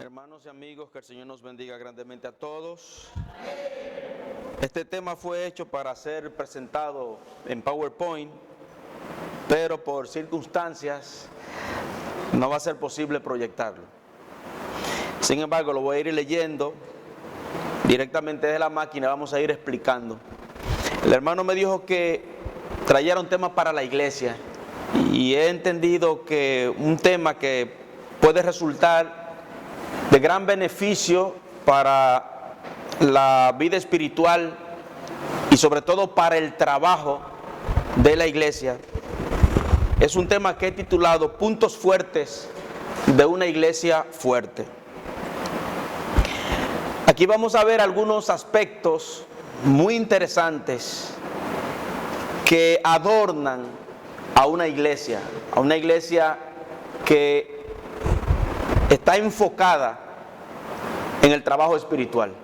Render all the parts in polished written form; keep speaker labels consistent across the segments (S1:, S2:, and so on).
S1: Hermanos y amigos, que el Señor nos bendiga grandemente a todos. Este tema fue hecho para ser presentado en PowerPoint, pero por circunstancias no va a ser posible proyectarlo. Sin embargo, lo voy a ir leyendo directamente desde la máquina, vamos a ir explicando. El hermano me dijo que trayera un tema para la iglesia y he entendido que un tema que puede resultar de gran beneficio para la vida espiritual y sobre todo para el trabajo de la iglesia. Es un tema que he titulado Puntos fuertes de una iglesia fuerte. Aquí vamos a ver algunos aspectos muy interesantes que adornan a una iglesia que está enfocada en el trabajo espiritual.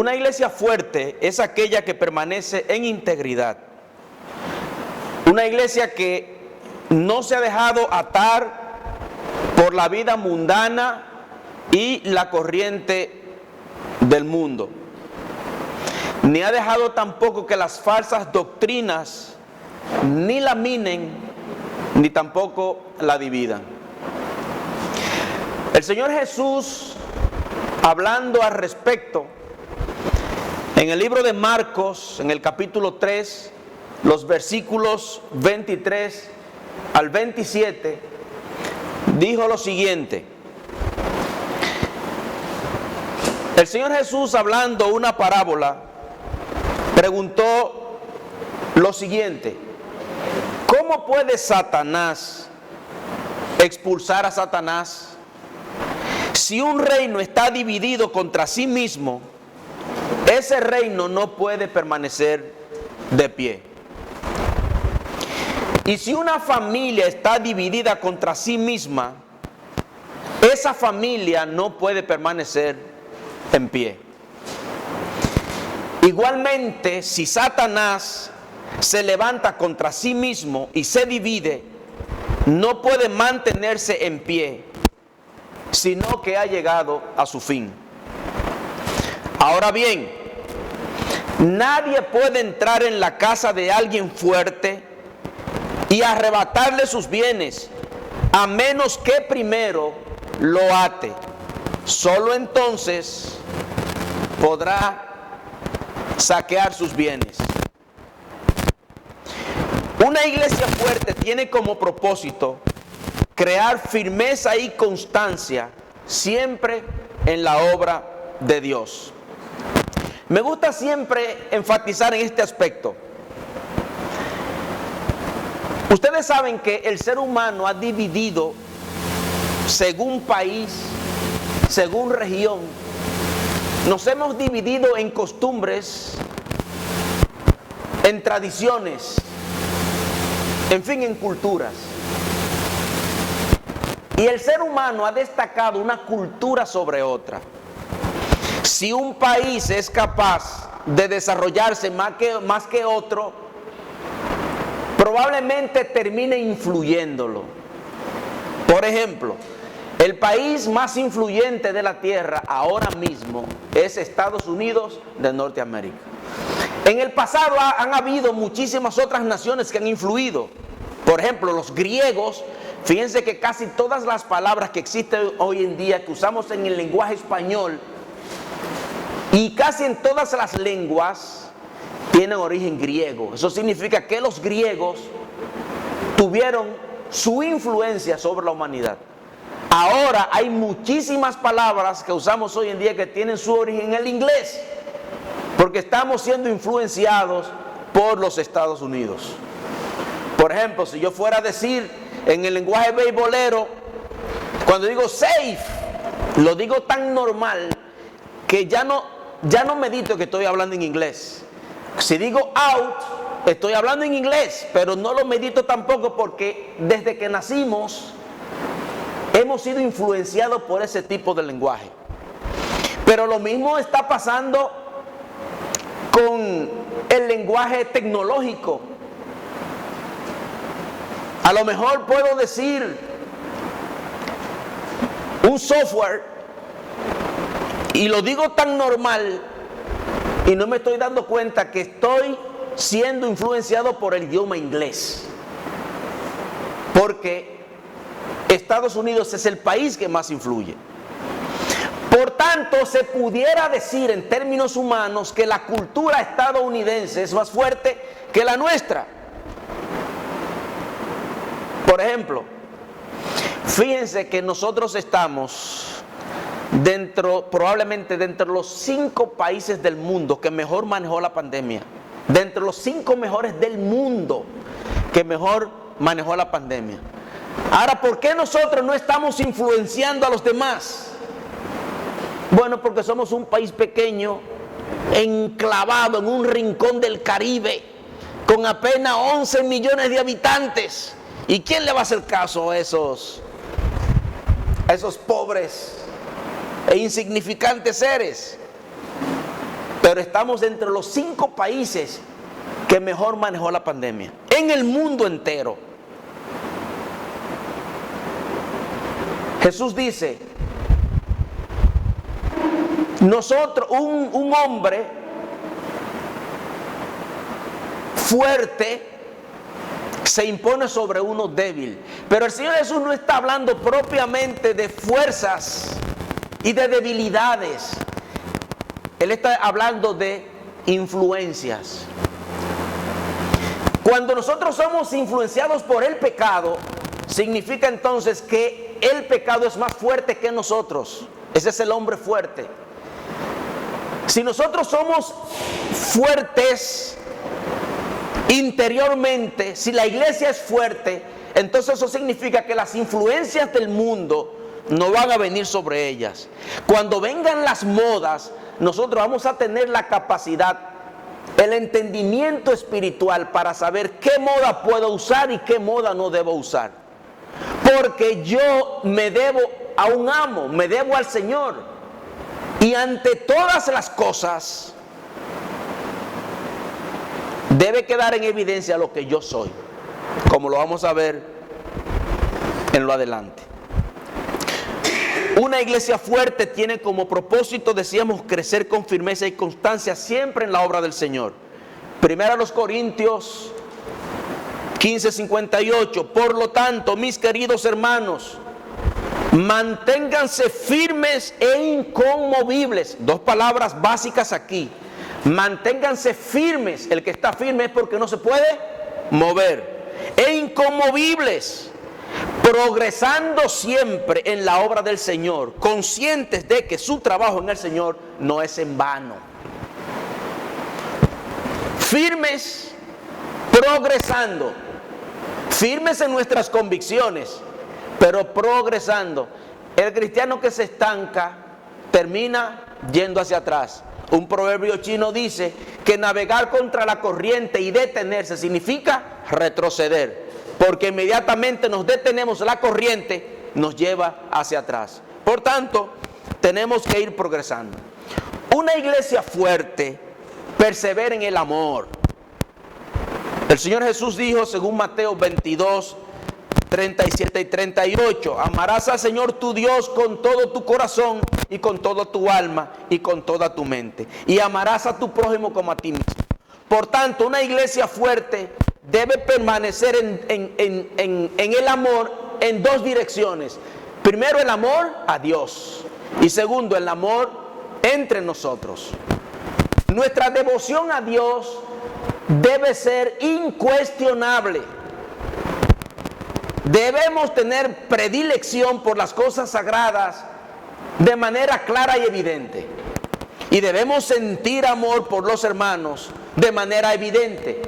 S1: Una iglesia fuerte es aquella que permanece en integridad. Una iglesia que no se ha dejado atar por la vida mundana y la corriente del mundo. Ni ha dejado tampoco que las falsas doctrinas ni la minen, ni tampoco la dividan. El Señor Jesús, hablando al respecto, en el libro de Marcos, en el capítulo 3, los versículos 23 al 27, dijo lo siguiente. El Señor Jesús, hablando una parábola, preguntó lo siguiente: ¿cómo puede Satanás expulsar a Satanás? Si un reino está dividido contra sí mismo, ese reino no puede permanecer de pie. Y si una familia está dividida contra sí misma, esa familia no puede permanecer en pie. Igualmente, si Satanás se levanta contra sí mismo y se divide, no puede mantenerse en pie, sino que ha llegado a su fin. Ahora bien, nadie puede entrar en la casa de alguien fuerte y arrebatarle sus bienes, a menos que primero lo ate. Solo entonces podrá saquear sus bienes. Una iglesia fuerte tiene como propósito crear firmeza y constancia siempre en la obra de Dios. Me gusta siempre enfatizar en este aspecto. Ustedes saben que el ser humano ha dividido según país, según región. Nos hemos dividido en costumbres, en tradiciones, en fin, en culturas. Y el ser humano ha destacado una cultura sobre otra. Si un país es capaz de desarrollarse más que otro, probablemente termine influyéndolo. Por ejemplo, el país más influyente de la tierra ahora mismo es Estados Unidos de Norteamérica. En el pasado han habido muchísimas otras naciones que han influido. Por ejemplo, los griegos. Fíjense que casi todas las palabras que existen hoy en día, que usamos en el lenguaje español, y casi en todas las lenguas, tienen origen griego. Eso significa que los griegos tuvieron su influencia sobre la humanidad. Ahora hay muchísimas palabras que usamos hoy en día que tienen su origen en el inglés, porque estamos siendo influenciados por los Estados Unidos. Por ejemplo, si yo fuera a decir en el lenguaje beisbolero, cuando digo safe, lo digo tan normal que ya no medito que estoy hablando en inglés. Si digo out, estoy hablando en inglés, pero no lo medito tampoco, porque desde que nacimos hemos sido influenciados por ese tipo de lenguaje. Pero lo mismo está pasando con el lenguaje tecnológico. A lo mejor puedo decir un software, y lo digo tan normal, y no me estoy dando cuenta que estoy siendo influenciado por el idioma inglés. Porque Estados Unidos es el país que más influye. Por tanto, se pudiera decir en términos humanos que la cultura estadounidense es más fuerte que la nuestra. Por ejemplo, fíjense que nosotros estamos probablemente dentro de los 5 países del mundo que mejor manejó la pandemia. Dentro de los 5 mejores del mundo que mejor manejó la pandemia. Ahora, ¿por qué nosotros no estamos influenciando a los demás? Bueno, porque somos un país pequeño, enclavado en un rincón del Caribe, con apenas 11 millones de habitantes. ¿Y quién le va a hacer caso a esos pobres e insignificantes seres? Pero estamos entre los 5 países que mejor manejó la pandemia en el mundo entero. Jesús dice, nosotros, un hombre fuerte se impone sobre uno débil. Pero el Señor Jesús no está hablando propiamente de fuerzas y de debilidades. Él está hablando de influencias. Cuando nosotros somos influenciados por el pecado, significa entonces que el pecado es más fuerte que nosotros. Ese es el hombre fuerte. Si nosotros somos fuertes interiormente, si la iglesia es fuerte, entonces eso significa que las influencias del mundo no van a venir sobre ellas. Cuando vengan las modas, nosotros vamos a tener la capacidad, el entendimiento espiritual para saber qué moda puedo usar y qué moda no debo usar. Porque yo me debo a un amo, me debo al Señor. Y ante todas las cosas, debe quedar en evidencia lo que yo soy, como lo vamos a ver en lo adelante. Una iglesia fuerte tiene como propósito, decíamos, crecer con firmeza y constancia siempre en la obra del Señor. Primero a los Corintios 15:58. Por lo tanto, mis queridos hermanos, manténganse firmes e inconmovibles. 2 palabras básicas aquí. Manténganse firmes. El que está firme es porque no se puede mover. E inconmovibles, progresando siempre en la obra del Señor, conscientes de que su trabajo en el Señor no es en vano. Firmes, progresando, firmes en nuestras convicciones, pero progresando. El cristiano que se estanca termina yendo hacia atrás. Un proverbio chino dice que navegar contra la corriente y detenerse significa retroceder, porque inmediatamente nos detenemos, la corriente nos lleva hacia atrás. Por tanto, tenemos que ir progresando. Una iglesia fuerte persevera en el amor. El Señor Jesús dijo, según Mateo 22, 37 y 38, amarás al Señor tu Dios con todo tu corazón y con toda tu alma y con toda tu mente, y amarás a tu prójimo como a ti mismo. Por tanto, una iglesia fuerte debe permanecer en el amor en 2 direcciones. Primero, el amor a Dios, y segundo, el amor entre nosotros. Nuestra devoción a Dios debe ser incuestionable. Debemos tener predilección por las cosas sagradas de manera clara y evidente. Y debemos sentir amor por los hermanos de manera evidente.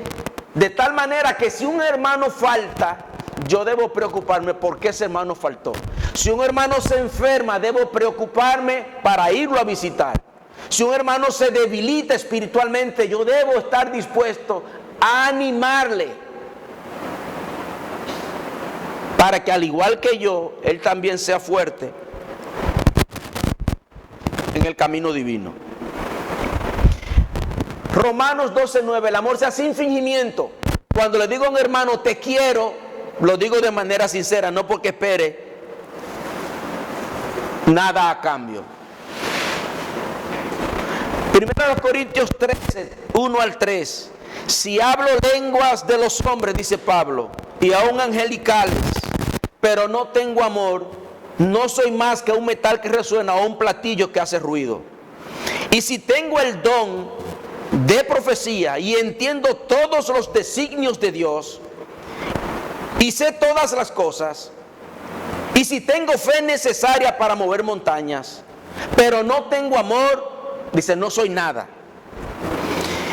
S1: De tal manera que si un hermano falta, yo debo preocuparme por qué ese hermano faltó. Si un hermano se enferma, debo preocuparme para irlo a visitar. Si un hermano se debilita espiritualmente, yo debo estar dispuesto a animarle, para que al igual que yo, él también sea fuerte en el camino divino. Romanos 12:9, el amor sea sin fingimiento. Cuando le digo a un hermano te quiero, lo digo de manera sincera, no porque espere nada a cambio. 1 Corintios 13, 1 al 3. Si hablo lenguas de los hombres, dice Pablo, y aún angelicales, pero no tengo amor, no soy más que un metal que resuena o un platillo que hace ruido. Y si tengo el don de profecía y entiendo todos los designios de Dios y sé todas las cosas, y si tengo fe necesaria para mover montañas, pero no tengo amor, dice, no soy nada.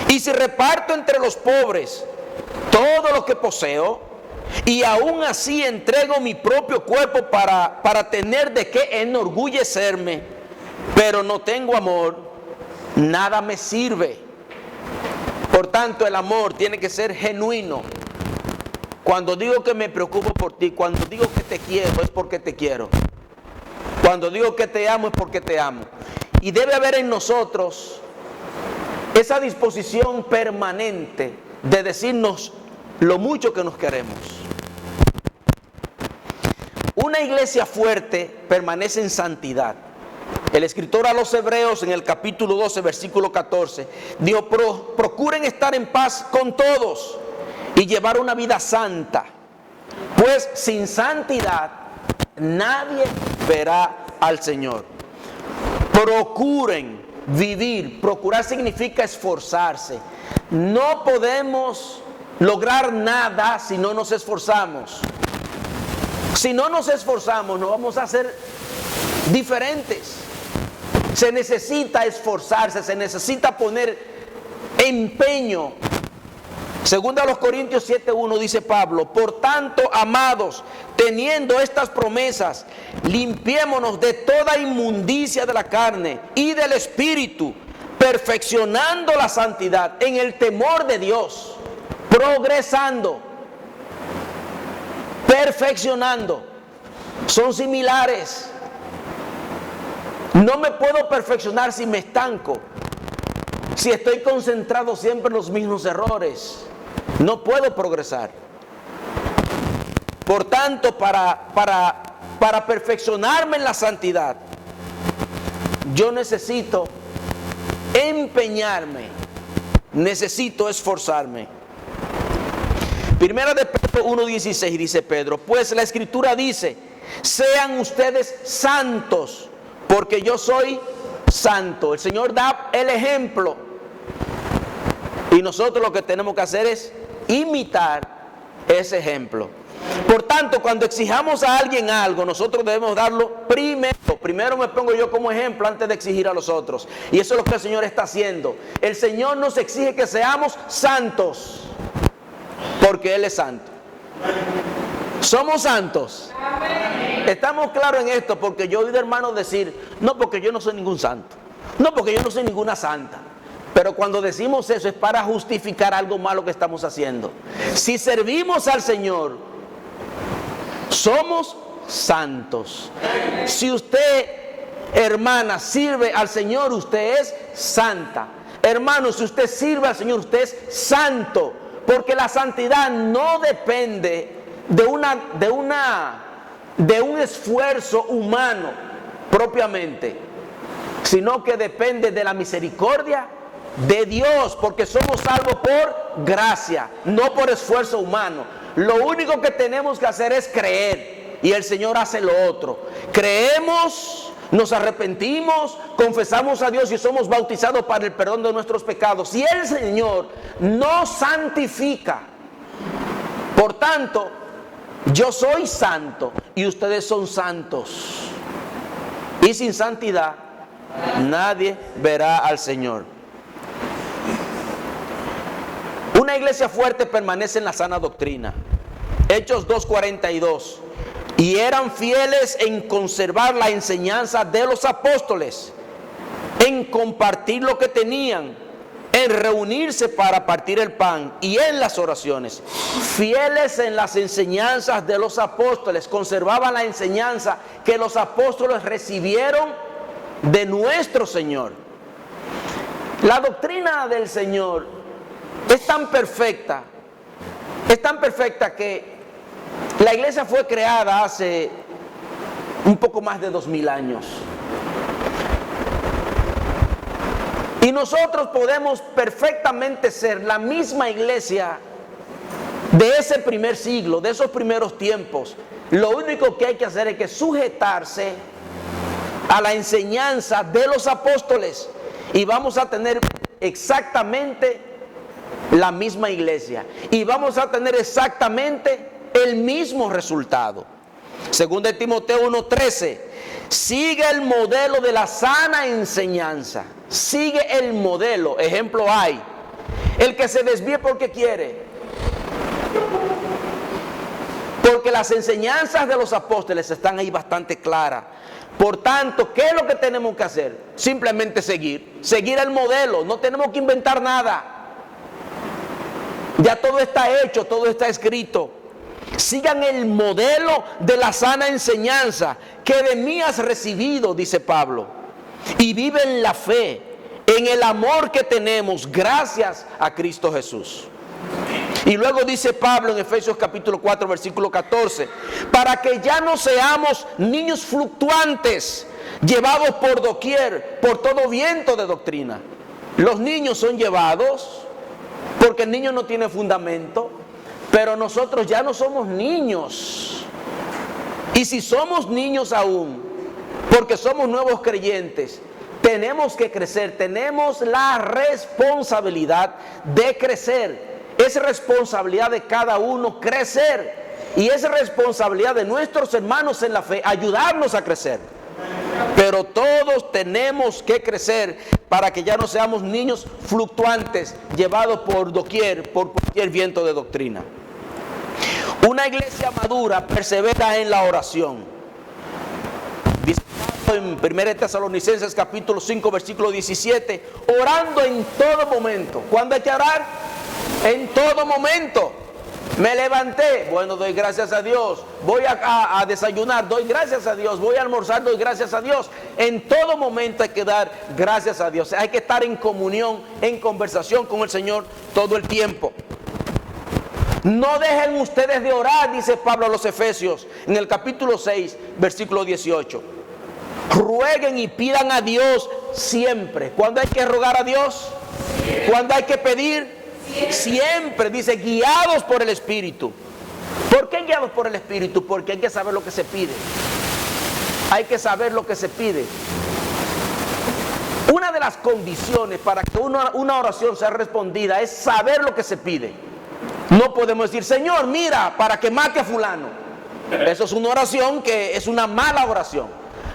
S1: Y si reparto entre los pobres todo lo que poseo, y aún así entrego mi propio cuerpo para tener de qué enorgullecerme, pero no tengo amor, nada me sirve. Por tanto, el amor tiene que ser genuino. Cuando digo que me preocupo por ti, cuando digo que te quiero, es porque te quiero. Cuando digo que te amo, es porque te amo. Y debe haber en nosotros esa disposición permanente de decirnos lo mucho que nos queremos. Una iglesia fuerte permanece en santidad. El escritor a los Hebreos en el capítulo 12, versículo 14, dijo, procuren estar en paz con todos y llevar una vida santa, pues sin santidad nadie verá al Señor. Procuren vivir. Procurar significa esforzarse. No podemos lograr nada si no nos esforzamos. Si no nos esforzamos, no vamos a ser diferentes. Se necesita esforzarse, se necesita poner empeño. Según a los Corintios 7:1 dice Pablo, por tanto, amados, teniendo estas promesas, limpiémonos de toda inmundicia de la carne y del espíritu, perfeccionando la santidad en el temor de Dios, progresando, perfeccionando. Son similares. No me puedo perfeccionar si me estanco, si estoy concentrado siempre en los mismos errores. No puedo progresar. Por tanto, para perfeccionarme en la santidad, yo necesito empeñarme, necesito esforzarme. Primera de Pedro 1:16 dice Pedro, pues la Escritura dice, sean ustedes santos, porque yo soy santo. El Señor da el ejemplo y nosotros lo que tenemos que hacer es imitar ese ejemplo. Por tanto, cuando exijamos a alguien algo, nosotros debemos darlo primero. Primero me pongo yo como ejemplo antes de exigir a los otros. Y eso es lo que el Señor está haciendo. El Señor nos exige que seamos santos, porque Él es santo. ¿Somos santos? Estamos claros en esto, porque yo he oído hermanos decir, no, porque yo no soy ningún santo, no, porque yo no soy ninguna santa. Pero cuando decimos eso es para justificar algo malo que estamos haciendo. Si servimos al Señor, somos santos. Si usted, hermana, sirve al Señor, usted es santa. Hermano, si usted sirve al Señor, usted es santo. Porque la santidad no depende de un esfuerzo humano propiamente, sino que depende de la misericordia de Dios, porque somos salvos por gracia, no por esfuerzo humano. Lo único que tenemos que hacer es creer, y el Señor hace lo otro. Creemos, nos arrepentimos, confesamos a Dios y somos bautizados para el perdón de nuestros pecados, y el Señor nos santifica. Por tanto, yo soy santo y ustedes son santos, y sin santidad nadie verá al Señor. Una iglesia fuerte permanece en la sana doctrina. Hechos 2:42. Y eran fieles en conservar la enseñanza de los apóstoles, en compartir lo que tenían, en reunirse para partir el pan y en las oraciones. Fieles en las enseñanzas de los apóstoles, conservaban la enseñanza que los apóstoles recibieron de nuestro Señor. La doctrina del Señor es tan perfecta que la iglesia fue creada hace un poco más de 2000 años. Y nosotros podemos perfectamente ser la misma iglesia de ese primer siglo, de esos primeros tiempos. Lo único que hay que hacer es que sujetarse a la enseñanza de los apóstoles y vamos a tener exactamente la misma iglesia y vamos a tener exactamente el mismo resultado. Según de Timoteo 1:13, sigue el modelo de la sana enseñanza. Sigue el modelo. Ejemplo hay. El que se desvíe porque quiere. Porque las enseñanzas de los apóstoles están ahí bastante claras. Por tanto, ¿qué es lo que tenemos que hacer? Simplemente seguir el modelo. No tenemos que inventar nada. Ya todo está hecho, todo está escrito. Sigan el modelo de la sana enseñanza que de mí has recibido, dice Pablo, y viven la fe en el amor que tenemos gracias a Cristo Jesús. Y luego dice Pablo en Efesios capítulo 4 versículo 14, para que ya no seamos niños fluctuantes, llevados por doquier, por todo viento de doctrina. Los niños son llevados porque el niño no tiene fundamento, pero nosotros ya no somos niños. Y si somos niños aún, porque somos nuevos creyentes, tenemos que crecer, tenemos la responsabilidad de crecer. Es responsabilidad de cada uno crecer. Y es responsabilidad de nuestros hermanos en la fe ayudarnos a crecer. Pero todos tenemos que crecer para que ya no seamos niños fluctuantes, llevados por doquier, por cualquier viento de doctrina. Una iglesia madura persevera en la oración. Dice en 1 Tesalonicenses capítulo 5 versículo 17, orando en todo momento. ¿Cuándo hay que orar? En todo momento. Me levanté, bueno, doy gracias a Dios. Voy a desayunar, doy gracias a Dios. Voy a almorzar, doy gracias a Dios. En todo momento hay que dar gracias a Dios. Hay que estar en comunión, en conversación con el Señor todo el tiempo. No dejen ustedes de orar, dice Pablo a los Efesios, en el capítulo 6, versículo 18. Rueguen y pidan a Dios siempre. ¿Cuándo hay que rogar a Dios? ¿Cuándo hay que pedir? Siempre, dice, guiados por el Espíritu. ¿Por qué guiados por el Espíritu? Porque hay que saber lo que se pide. Hay que saber lo que se pide. Una de las condiciones para que una oración sea respondida es saber lo que se pide. No podemos decir, Señor, mira, para que mate a fulano. Eso es una oración que es una mala oración.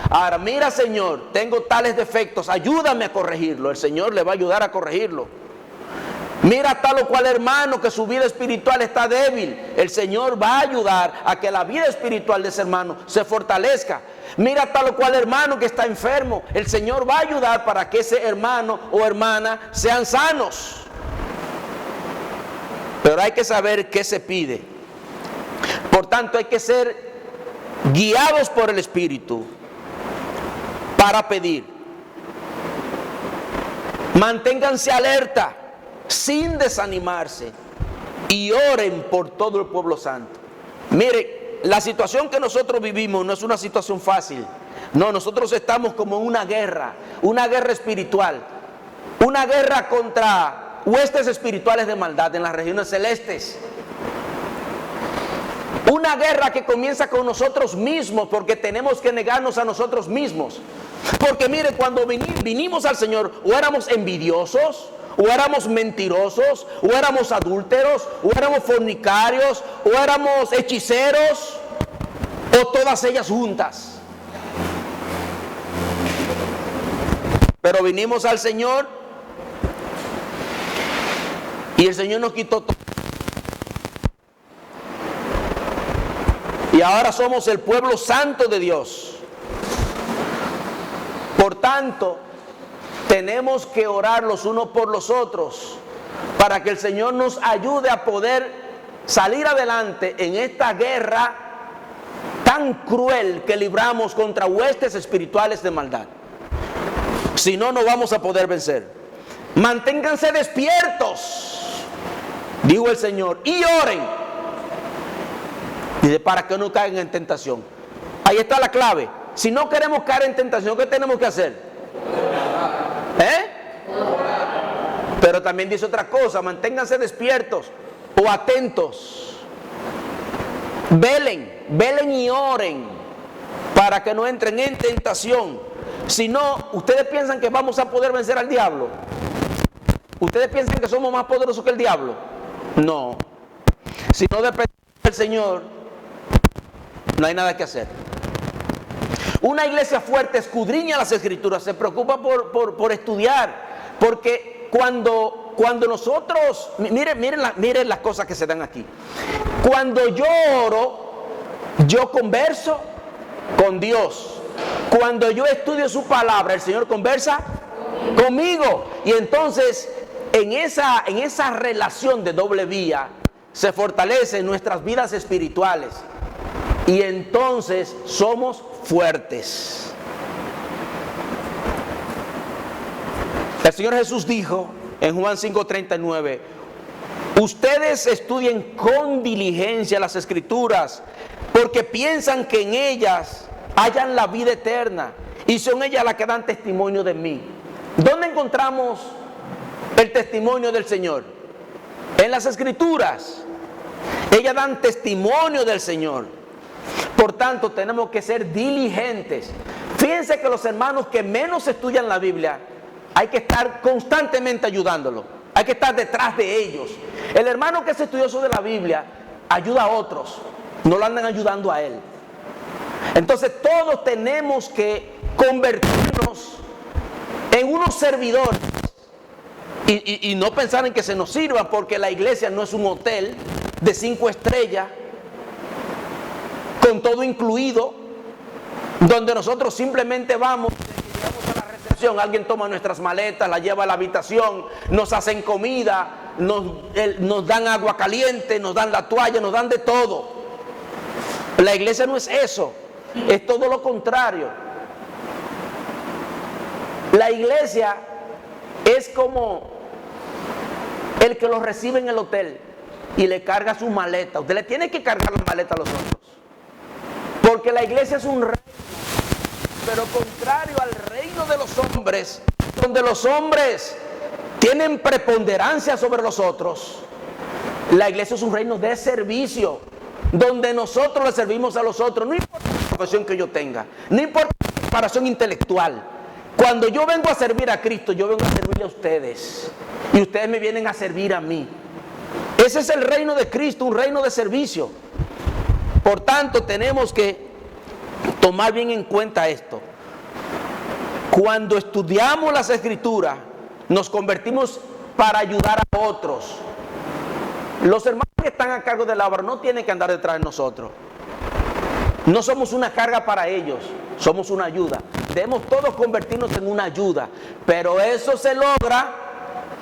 S1: Ahora, mira, Señor, tengo tales defectos, ayúdame a corregirlo. El Señor le va a ayudar a corregirlo. Mira tal o cual hermano que su vida espiritual está débil. El Señor va a ayudar a que la vida espiritual de ese hermano se fortalezca. Mira tal o cual hermano que está enfermo. El Señor va a ayudar para que ese hermano o hermana sean sanos. Pero hay que saber qué se pide. Por tanto, hay que ser guiados por el Espíritu para pedir. Manténganse alerta, sin desanimarse, y oren por todo el pueblo santo. Mire, la situación que nosotros vivimos no es una situación fácil. No, nosotros estamos como en una guerra espiritual, una guerra contra huestes espirituales de maldad en las regiones celestes. Una guerra que comienza con nosotros mismos, porque tenemos que negarnos a nosotros mismos. Porque mire, cuando vinimos al Señor, o éramos envidiosos, o éramos mentirosos, o éramos adúlteros, o éramos fornicarios, o éramos hechiceros, o todas ellas juntas. Pero vinimos al Señor y el Señor nos quitó todo. Y ahora somos el pueblo santo de Dios. Por tanto, tenemos que orar los unos por los otros para que el Señor nos ayude a poder salir adelante en esta guerra tan cruel que libramos contra huestes espirituales de maldad. Si no, no vamos a poder vencer. Manténganse despiertos, dijo el Señor, y oren. Dice, para que no caigan en tentación. Ahí está la clave. Si no queremos caer en tentación, ¿qué tenemos que hacer? Pero también dice otra cosa: manténganse despiertos o atentos. Velen y oren para que no entren en tentación. Si no, ¿ustedes piensan que vamos a poder vencer al diablo? ¿Ustedes piensan que somos más poderosos que el diablo? No. Si no dependemos del Señor, no hay nada que hacer. Una iglesia fuerte escudriña las Escrituras, se preocupa por estudiar, porque cuando nosotros, miren las cosas que se dan aquí. Cuando yo oro, yo converso con Dios. Cuando yo estudio su palabra, el Señor conversa conmigo. Y entonces, en esa relación de doble vía, se fortalecen nuestras vidas espirituales. Y entonces somos fuertes. El Señor Jesús dijo en Juan 5:39: ustedes estudien con diligencia las Escrituras, porque piensan que en ellas hallan la vida eterna, y son ellas las que dan testimonio de mí. ¿Dónde encontramos el testimonio del Señor? En las Escrituras. Ellas dan testimonio del Señor. Por tanto, tenemos que ser diligentes. Fíjense que los hermanos que menos estudian la Biblia, hay que estar constantemente ayudándolos. Hay que estar detrás de ellos. El hermano que es estudioso de la Biblia ayuda a otros, no lo andan ayudando a él. Entonces todos tenemos que convertirnos en unos servidores y no pensar en que se nos sirva, porque la iglesia no es un hotel de 5 estrellas con todo incluido, donde nosotros simplemente vamos a la recepción, alguien toma nuestras maletas, las lleva a la habitación, nos hacen comida, nos dan agua caliente, nos dan la toalla, nos dan de todo. La iglesia no es eso, es todo lo contrario. La iglesia es como el que los recibe en el hotel y le carga sus maletas. Usted le tiene que cargar las maletas a los otros, porque la iglesia es un reino, pero contrario al reino de los hombres, donde los hombres tienen preponderancia sobre los otros. La iglesia es un reino de servicio, donde nosotros le servimos a los otros. No importa la profesión que yo tenga, no importa la preparación intelectual. Cuando yo vengo a servir a Cristo, yo vengo a servirle a ustedes, y ustedes me vienen a servir a mí. Ese es el reino de Cristo, un reino de servicio. Por tanto, tenemos que tomar bien en cuenta esto. Cuando estudiamos las Escrituras, nos convertimos para ayudar a otros. Los hermanos que están a cargo de la obra no tienen que andar detrás de nosotros. No somos una carga para ellos, somos una ayuda. Debemos todos convertirnos en una ayuda, pero eso se logra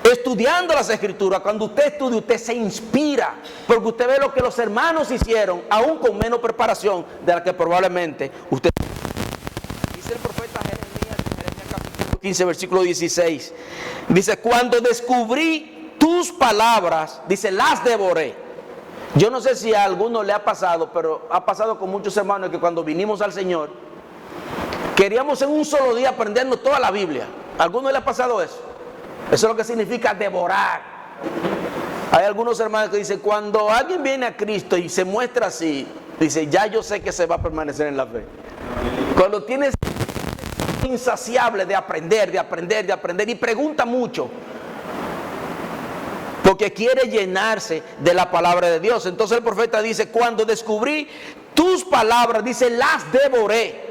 S1: estudiando las Escrituras. Cuando usted estudia, usted se inspira, porque usted ve lo que los hermanos hicieron, aún con menos preparación de la que probablemente usted. Dice el profeta Jeremías capítulo 15, versículo 16. Dice: cuando descubrí tus palabras, dice, las devoré. Yo no sé si a alguno le ha pasado, pero ha pasado con muchos hermanos que cuando vinimos al Señor, queríamos en un solo día aprendernos toda la Biblia. ¿A alguno le ha pasado eso? Eso es lo que significa devorar. Hay algunos hermanos que dicen: cuando alguien viene a Cristo y se muestra así, dice, ya yo sé que se va a permanecer en la fe. Cuando tienes insaciable de aprender y pregunta mucho, porque quiere llenarse de la palabra de Dios. Entonces el profeta dice: cuando descubrí tus palabras, dice, las devoré.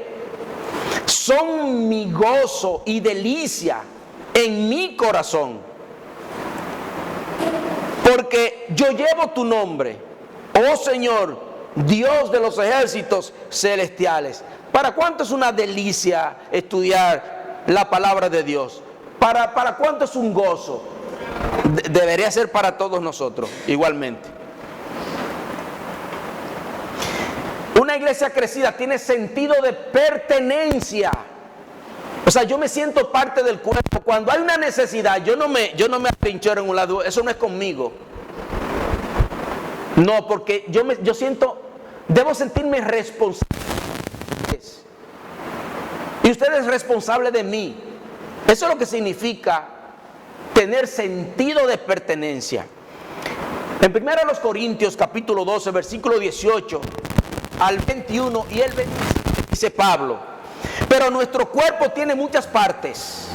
S1: Son mi gozo y delicia en mi corazón, porque yo llevo tu nombre, oh Señor, Dios de los ejércitos celestiales. ¿Para cuánto es una delicia estudiar la palabra de Dios? ¿Para cuánto es un gozo? Debería ser para todos nosotros igualmente. Una iglesia crecida tiene sentido de pertenencia. O sea, yo me siento parte del cuerpo. Cuando hay una necesidad, yo no me atrinchero en un lado. Eso no es conmigo. No, porque yo siento, debo sentirme responsable. Y usted es responsable de mí. Eso es lo que significa tener sentido de pertenencia. En 1 Corintios capítulo 12, versículo 18 al 21 y el 25, dice Pablo: pero nuestro cuerpo tiene muchas partes,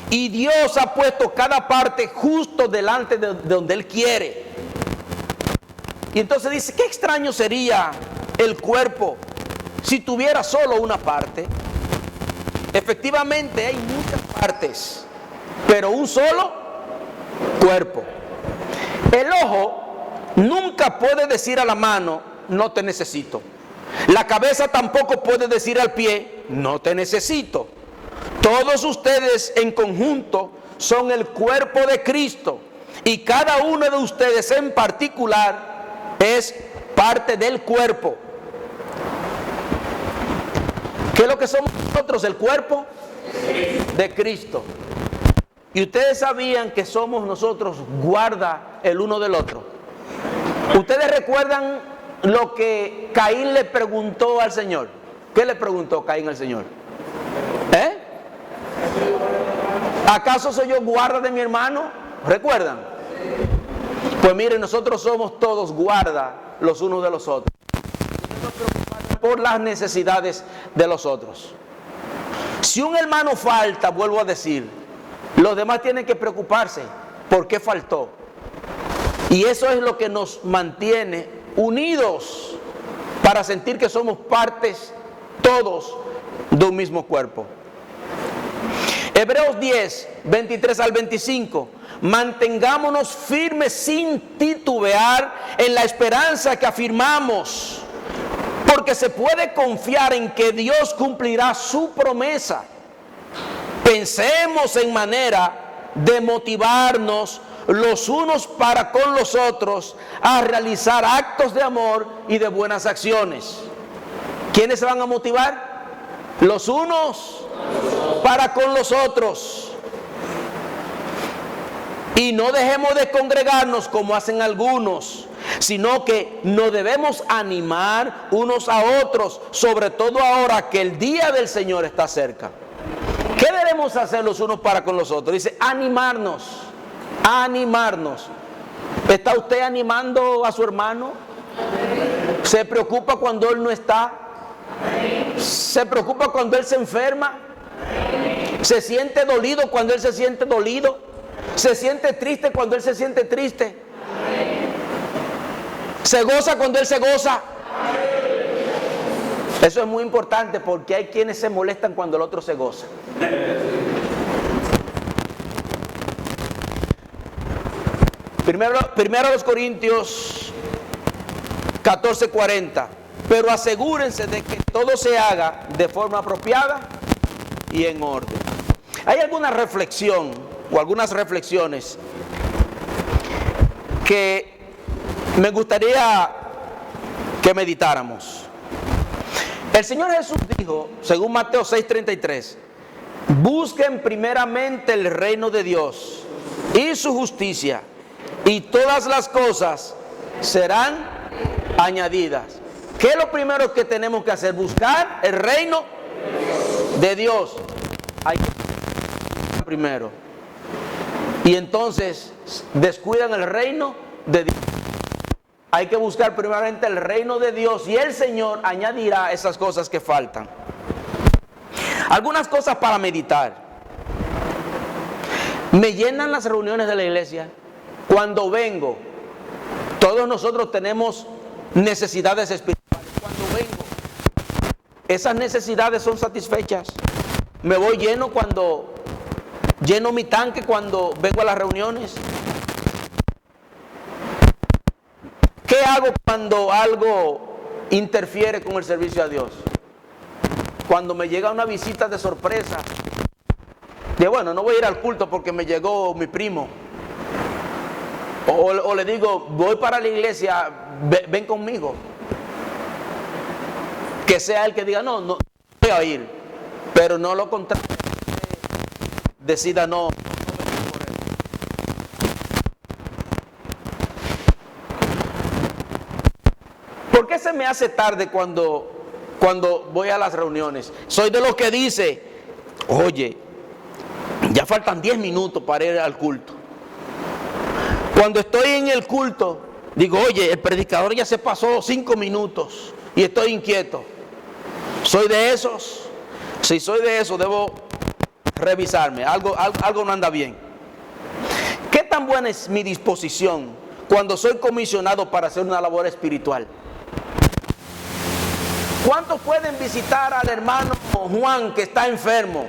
S1: y Dios ha puesto cada parte justo delante de donde Él quiere. Y entonces dice, qué extraño sería el cuerpo si tuviera solo una parte. Efectivamente hay muchas partes, pero un solo cuerpo. El ojo nunca puede decir a la mano, no te necesito. La cabeza tampoco puede decir al pie, no te necesito. Todos ustedes en conjunto son el cuerpo de Cristo, y cada uno de ustedes en particular es parte del cuerpo. ¿Qué es lo que somos nosotros? El cuerpo de Cristo. Y ustedes sabían que somos nosotros guarda el uno del otro. Ustedes recuerdan lo que Caín le preguntó al Señor. ¿Qué le preguntó Caín al Señor? ¿Acaso soy yo guarda de mi hermano? ¿Recuerdan? Pues miren, nosotros somos todos guarda los unos de los otros, por las necesidades de los otros. Si un hermano falta, vuelvo a decir, los demás tienen que preocuparse por qué faltó. Y eso es lo que nos mantiene unidos para sentir que somos partes todos de un mismo cuerpo. Hebreos 10, 23 al 25. Mantengámonos firmes sin titubear en la esperanza que afirmamos, porque se puede confiar en que Dios cumplirá su promesa. Pensemos en manera de motivarnos los unos para con los otros a realizar actos de amor y de buenas acciones. ¿Quiénes se van a motivar? Los unos para con los otros. Y no dejemos de congregarnos como hacen algunos, sino que nos debemos animar unos a otros, sobre todo ahora que el día del Señor está cerca. ¿Qué debemos hacer los unos para con los otros? Dice, animarnos. ¿Está usted animando a su hermano? ¿Se preocupa cuando él no está? ¿Se preocupa cuando él se enferma? ¿Se siente dolido cuando él se siente dolido? ¿Se siente triste cuando él se siente triste? ¿Se goza cuando él se goza? Eso es muy importante, porque hay quienes se molestan cuando el otro se goza. Primero los Corintios 14:40. Pero asegúrense de que todo se haga de forma apropiada y en orden. Hay alguna reflexión o algunas reflexiones que me gustaría que meditáramos. El Señor Jesús dijo, según Mateo 6:33, busquen primeramente el reino de Dios y su justicia, y todas las cosas serán añadidas. ¿Qué es lo primero que tenemos que hacer? Buscar el reino de Dios. Hay que buscar primero. Y entonces descuidan el reino de Dios. Hay que buscar primeramente el reino de Dios, y el Señor añadirá esas cosas que faltan. Algunas cosas para meditar. Me llenan las reuniones de la iglesia. Cuando vengo, todos nosotros tenemos necesidades espirituales. Cuando vengo, esas necesidades son satisfechas. Me voy lleno lleno mi tanque cuando vengo a las reuniones. ¿Qué hago cuando algo interfiere con el servicio a Dios? Cuando me llega una visita de sorpresa, de bueno, no voy a ir al culto porque me llegó mi primo. O le digo, voy para la iglesia, ven conmigo. Que sea él que diga, no voy a ir. Pero no lo contrario, decida no. ¿Por qué se me hace tarde cuando voy a las reuniones? Soy de los que dice oye, ya faltan 10 minutos para ir al culto. Cuando estoy en el culto, digo, oye, el predicador ya se pasó 5 minutos y estoy inquieto. ¿Soy de esos? Si soy de esos, debo revisarme. Algo no anda bien. ¿Qué tan buena es mi disposición cuando soy comisionado para hacer una labor espiritual? ¿Cuántos pueden visitar al hermano Juan que está enfermo?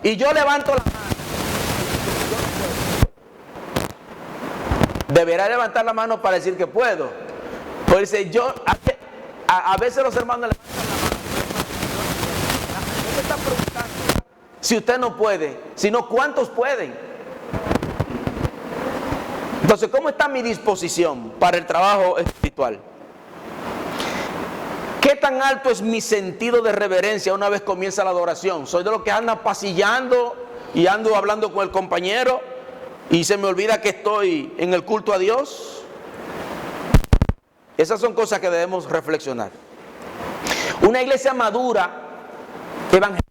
S1: Y yo levanto la mano. Deberá levantar la mano para decir que puedo. Pues a veces los hermanos levantan la mano. No me están preguntando si usted no puede, sino cuántos pueden. Entonces, ¿cómo está mi disposición para el trabajo espiritual? ¿Qué tan alto es mi sentido de reverencia una vez comienza la adoración? ¿Soy de los que anda pasillando y ando hablando con el compañero y se me olvida que estoy en el culto a Dios? Esas son cosas que debemos reflexionar. Una iglesia madura, evangélica,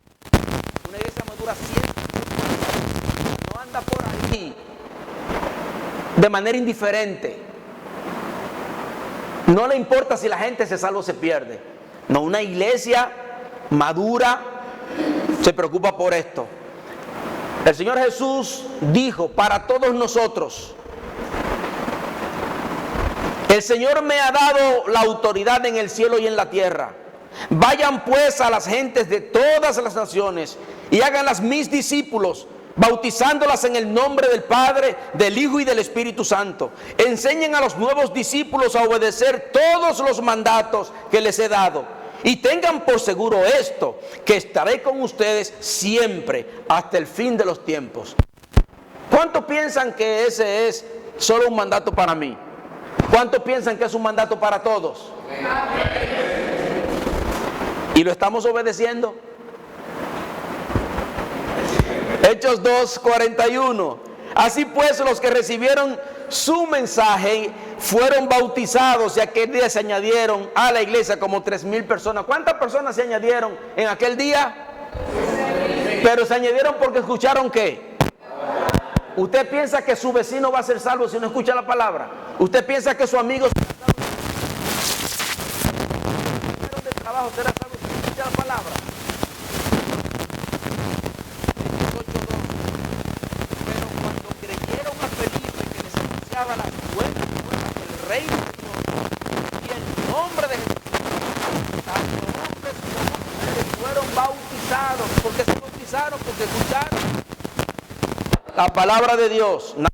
S1: una iglesia madura siempre no anda por ahí de manera indiferente. No le importa si la gente se salva o se pierde. No, una iglesia madura se preocupa por esto. El Señor Jesús dijo para todos nosotros: el Señor me ha dado la autoridad en el cielo y en la tierra. Vayan pues a las gentes de todas las naciones y háganlas mis discípulos, bautizándolas en el nombre del Padre, del Hijo y del Espíritu Santo. Enseñen a los nuevos discípulos a obedecer todos los mandatos que les he dado. Y tengan por seguro esto, que estaré con ustedes siempre hasta el fin de los tiempos. ¿Cuántos piensan que ese es solo un mandato para mí? ¿Cuántos piensan que es un mandato para todos? ¿Y lo estamos obedeciendo? Hechos 2:41. Así pues, los que recibieron su mensaje fueron bautizados y aquel día se añadieron a la iglesia como 3,000 personas. ¿Cuántas personas se añadieron en aquel día? Pero se añadieron porque escucharon ¿qué? ¿Usted piensa que su vecino va a ser salvo si no escucha la palabra? ¿Usted piensa que su amigo será salvo de trabajo será salvo si no escucha la palabra? Las buenas nuevas del reino de Dios y el nombre de Jesús, tanto hombres como mujeres fueron bautizados. ¿Por qué se bautizaron? Porque escucharon la palabra de Dios, nada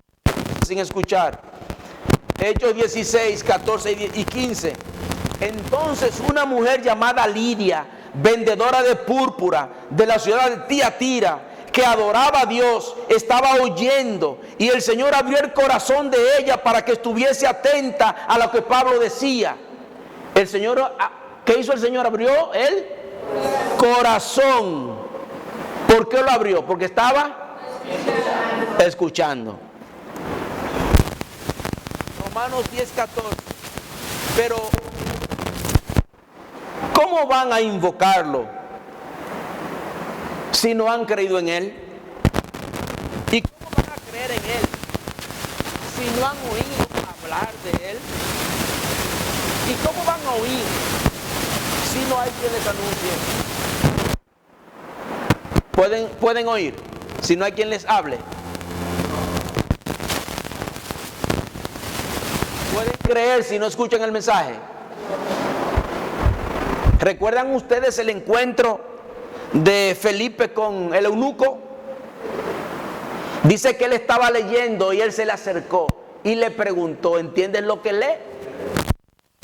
S1: sin escuchar. Hechos 16, 14 y 15. Entonces una mujer llamada Lidia, vendedora de púrpura de la ciudad de Tiatira, que adoraba a Dios, estaba oyendo, y el Señor abrió el corazón de ella para que estuviese atenta a lo que Pablo decía. El Señor, ¿qué hizo el Señor? Abrió el corazón. ¿Por qué lo abrió? Porque estaba escuchando. Romanos 10:14. Pero ¿cómo van a invocarlo si no han creído en Él? ¿Y cómo van a creer en Él si no han oído hablar de Él? ¿Y cómo van a oír si no hay quien les anuncie? ¿Pueden oír si no hay quien les hable? ¿Pueden creer si no escuchan el mensaje? ¿Recuerdan ustedes el encuentro de Felipe con el eunuco? Dice que él estaba leyendo y él se le acercó y le preguntó: ¿entiendes lo que lee?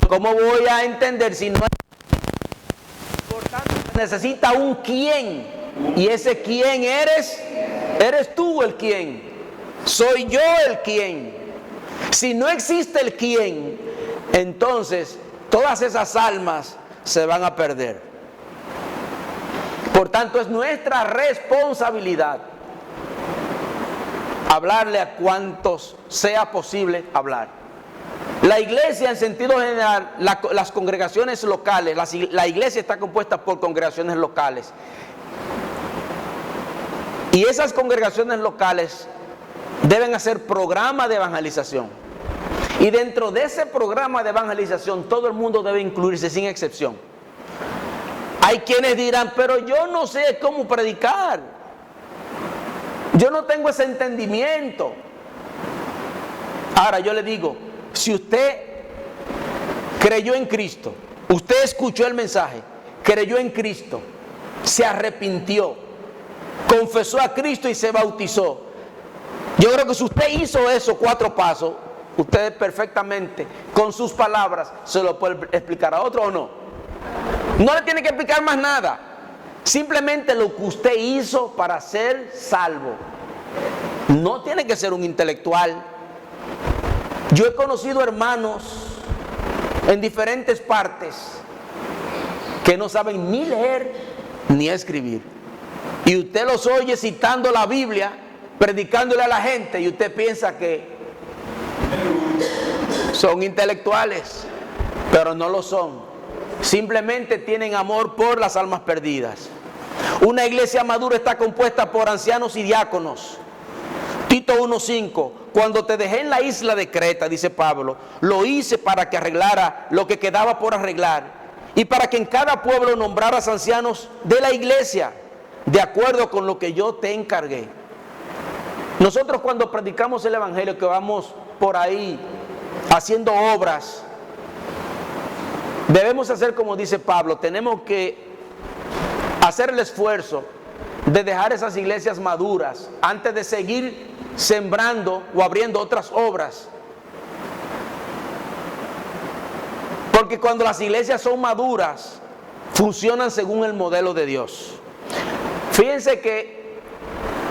S1: ¿Cómo voy a entender si no hay? Por tanto, necesita un quién, y ese quién eres tú el quién, soy yo el quién. Si no existe el quién, entonces todas esas almas se van a perder. Por tanto, es nuestra responsabilidad hablarle a cuantos sea posible hablar. La iglesia, en sentido general, las congregaciones locales, la iglesia está compuesta por congregaciones locales. Y esas congregaciones locales deben hacer programa de evangelización. Y dentro de ese programa de evangelización todo el mundo debe incluirse sin excepción. Hay quienes dirán, pero yo no sé cómo predicar. Yo no tengo ese entendimiento. Ahora yo le digo, si usted creyó en Cristo, usted escuchó el mensaje, creyó en Cristo, se arrepintió, confesó a Cristo y se bautizó. Yo creo que si usted hizo esos 4 pasos, usted perfectamente, con sus palabras, se lo puede explicar a otro o no. No le tiene que explicar más nada. Simplemente lo que usted hizo para ser salvo. No tiene que ser un intelectual. Yo he conocido hermanos en diferentes partes que no saben ni leer ni escribir. Y usted los oye citando la Biblia, predicándole a la gente, y usted piensa que son intelectuales, pero no lo son. Simplemente tienen amor por las almas perdidas. Una iglesia madura está compuesta por ancianos y diáconos. Tito 1:5, cuando te dejé en la isla de Creta, dice Pablo, lo hice para que arreglara lo que quedaba por arreglar y para que en cada pueblo nombraras ancianos de la iglesia, de acuerdo con lo que yo te encargué. Nosotros cuando predicamos el evangelio, que vamos por ahí haciendo obras, debemos hacer como dice Pablo, tenemos que hacer el esfuerzo de dejar esas iglesias maduras antes de seguir sembrando o abriendo otras obras. Porque cuando las iglesias son maduras, funcionan según el modelo de Dios. Fíjense que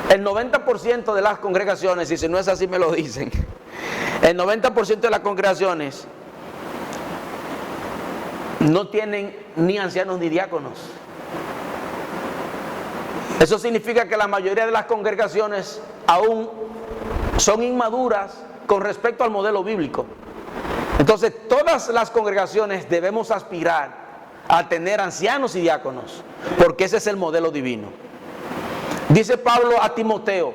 S1: el 90% de las congregaciones, y si no es así me lo dicen, el 90% de las congregaciones no tienen ni ancianos ni diáconos. Eso significa que la mayoría de las congregaciones aún son inmaduras con respecto al modelo bíblico. Entonces, todas las congregaciones debemos aspirar a tener ancianos y diáconos, porque ese es el modelo divino. Dice Pablo a Timoteo,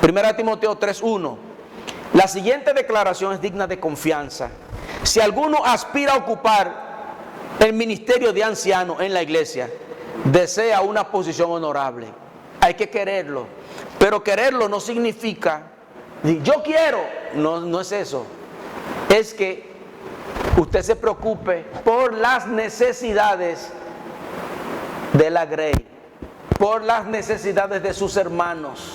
S1: 1 Timoteo 3:1, la siguiente declaración es digna de confianza. Si alguno aspira a ocupar el ministerio de anciano en la iglesia, desea una posición honorable, hay que quererlo. Pero quererlo no significa, yo quiero, no es eso. Es que usted se preocupe por las necesidades de la grey, por las necesidades de sus hermanos,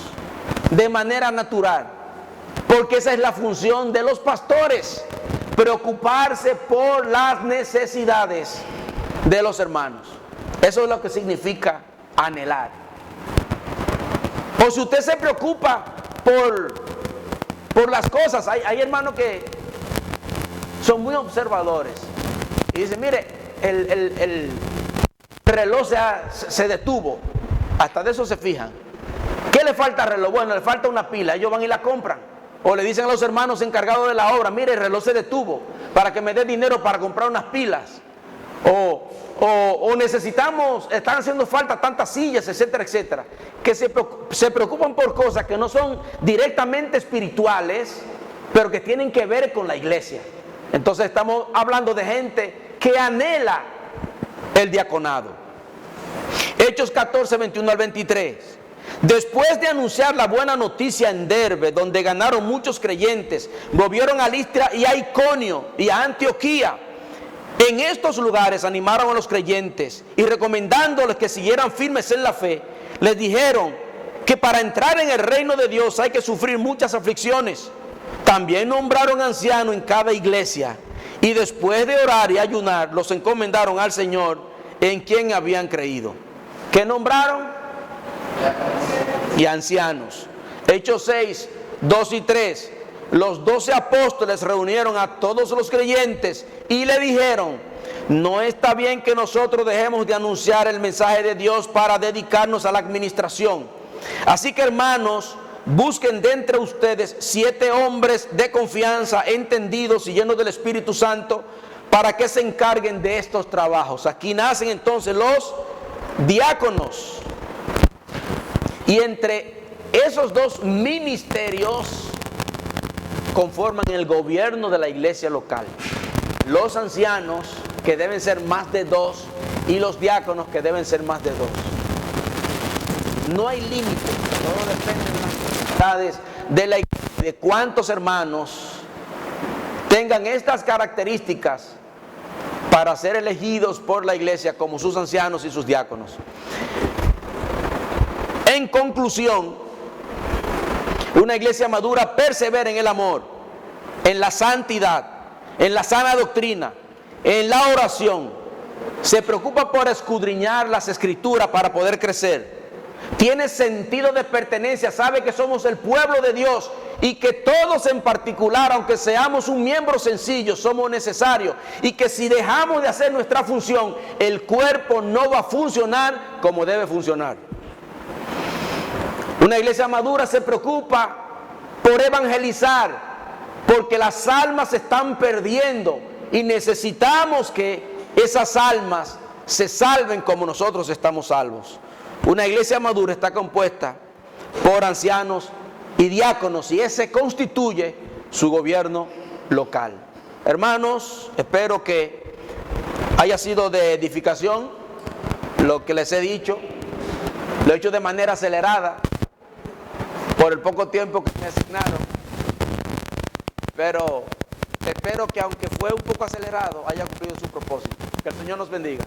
S1: de manera natural. Porque esa es la función de los pastores, preocuparse por las necesidades de los hermanos. Eso es lo que significa anhelar. O si usted se preocupa por las cosas, hay hermanos que son muy observadores y dicen, mire, el reloj se detuvo, hasta de eso se fijan. ¿Qué le falta al reloj? Bueno, le falta una pila, ellos van y la compran. O le dicen a los hermanos encargados de la obra, mire, el reloj se detuvo, para que me dé dinero para comprar unas pilas. O necesitamos, están haciendo falta tantas sillas, etcétera, etcétera. Que se preocupan por cosas que no son directamente espirituales, pero que tienen que ver con la iglesia. Entonces estamos hablando de gente que anhela el diaconado. Hechos 14, 21 al 23. Después de anunciar la buena noticia en Derbe, donde ganaron muchos creyentes, volvieron a Listra y a Iconio y a Antioquía. En estos lugares animaron a los creyentes y recomendándoles que siguieran firmes en la fe, les dijeron que para entrar en el reino de Dios hay que sufrir muchas aflicciones. También nombraron ancianos en cada iglesia y después de orar y ayunar los encomendaron al Señor en quien habían creído. ¿Qué nombraron? Y ancianos. Hechos 6, 2 y 3. Los 12 apóstoles reunieron a todos los creyentes y le dijeron, no está bien que nosotros dejemos de anunciar el mensaje de Dios para dedicarnos a la administración. Así que, hermanos, busquen de entre ustedes 7 hombres de confianza, entendidos y llenos del Espíritu Santo, para que se encarguen de estos trabajos. Aquí nacen entonces los diáconos. Y entre esos dos ministerios conforman el gobierno de la iglesia local. Los ancianos, que deben ser más de 2, y los diáconos, que deben ser más de 2. No hay límite, todo depende de las necesidades de la iglesia, de cuántos hermanos tengan estas características para ser elegidos por la iglesia como sus ancianos y sus diáconos. En conclusión, una iglesia madura persevera en el amor, en la santidad, en la sana doctrina, en la oración. Se preocupa por escudriñar las escrituras para poder crecer. Tiene sentido de pertenencia, sabe que somos el pueblo de Dios y que todos en particular, aunque seamos un miembro sencillo, somos necesarios, y que si dejamos de hacer nuestra función, el cuerpo no va a funcionar como debe funcionar. Una iglesia madura se preocupa por evangelizar, porque las almas se están perdiendo y necesitamos que esas almas se salven como nosotros estamos salvos. Una iglesia madura está compuesta por ancianos y diáconos, y ese constituye su gobierno local. Hermanos, espero que haya sido de edificación lo que les he dicho. Lo he hecho de manera acelerada por el poco tiempo que me asignaron, pero espero que, aunque fue un poco acelerado, haya cumplido su propósito. Que el Señor nos bendiga.